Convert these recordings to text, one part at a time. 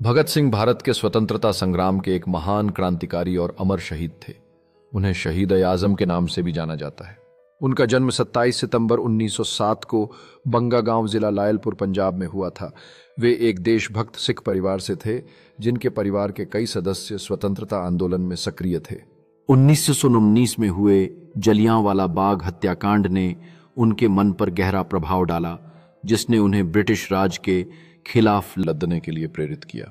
भगत सिंह भारत के स्वतंत्रता संग्राम के एक महान क्रांतिकारी और अमर शहीद थे। उन्हें शहीद-ए-आजम के नाम से भी जाना जाता है। उनका जन्म 27 सितंबर 1907 को बंगागांव जिला लायलपुर पंजाब में हुआ था। वे एक देशभक्त सिख परिवार से थे, जिनके परिवार के कई सदस्य स्वतंत्रता आंदोलन में सक्रिय थे। 1919 में हुए जलियांवाला बाग हत्याकांड ने उनके मन पर गहरा प्रभाव डाला, जिसने उन्हें ब्रिटिश राज के खिलाफ लड़ने के लिए प्रेरित किया।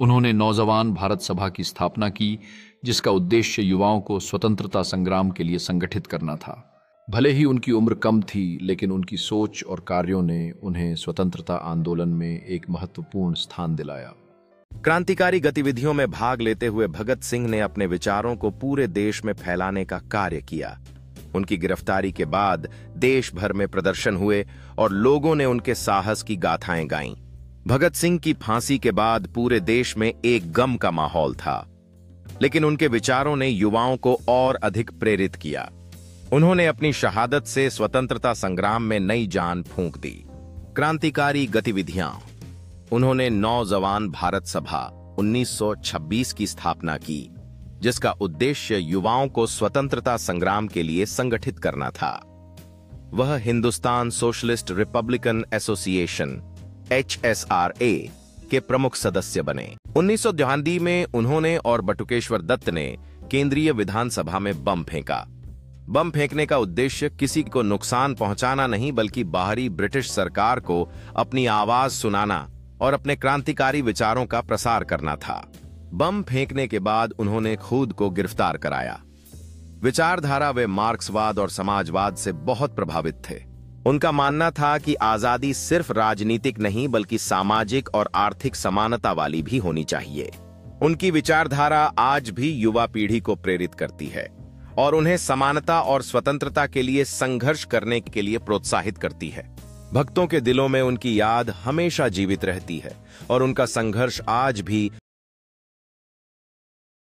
उन्होंने नौजवान भारत सभा की स्थापना की, जिसका उद्देश्य युवाओं को स्वतंत्रता संग्राम के लिए संगठित करना था। भले ही उनकी उम्र कम थी, लेकिन उनकी सोच और कार्यों ने उन्हें स्वतंत्रता आंदोलन में एक महत्वपूर्ण स्थान दिलाया। क्रांतिकारी गतिविधियों में भाग लेते हुए भगत सिंह ने अपने विचारों को पूरे देश में फैलाने का कार्य किया। उनकी गिरफ्तारी के बाद देश भर में प्रदर्शन हुए और लोगों ने उनके साहस की गाथाएं गाईं। भगत सिंह की फांसी के बाद पूरे देश में एक गम का माहौल था, लेकिन उनके विचारों ने युवाओं को और अधिक प्रेरित किया। उन्होंने अपनी शहादत से स्वतंत्रता संग्राम में नई जान फूंक दी। क्रांतिकारी गतिविधियां: उन्होंने नौजवान भारत सभा 1926 की स्थापना की, जिसका उद्देश्य युवाओं को स्वतंत्रता संग्राम के लिए संगठित करना था। वह Hindustan socialist Republican association HSRA के प्रमुख सदस्य बने। 1992 में उन्होंने और बटुकेश्वर दत्त ने केंद्रीय विधानसभा में बम फेंका। बम फेंकने का उद्देश्य किसी को नुकसान पहुंचाना नहीं, बल्कि बाहरी ब्रिटिश सरकार को अपनी आवाज सुनाना और अपने क्रांतिकारी विचारों का प्रसार करना था। बम फेंकने के बाद उन्होंने खुद को गिरफ्तार कराया। विचारधारा वे मार्क्सवाद और समाजवाद से बहुत प्रभावित थे। उनका मानना था कि आजादी सिर्फ राजनीतिक नहीं, बल्कि सामाजिक और आर्थिक समानता वाली भी होनी चाहिए। उनकी विचारधारा आज भी युवा पीढ़ी को प्रेरित करती है और उन्हें समानता और स्वतंत्रता के लिए संघर्ष करने के लिए प्रोत्साहित करती है। भक्तों के दिलों में उनकी याद हमेशा जीवित रहती है और उनका संघर्ष आज भी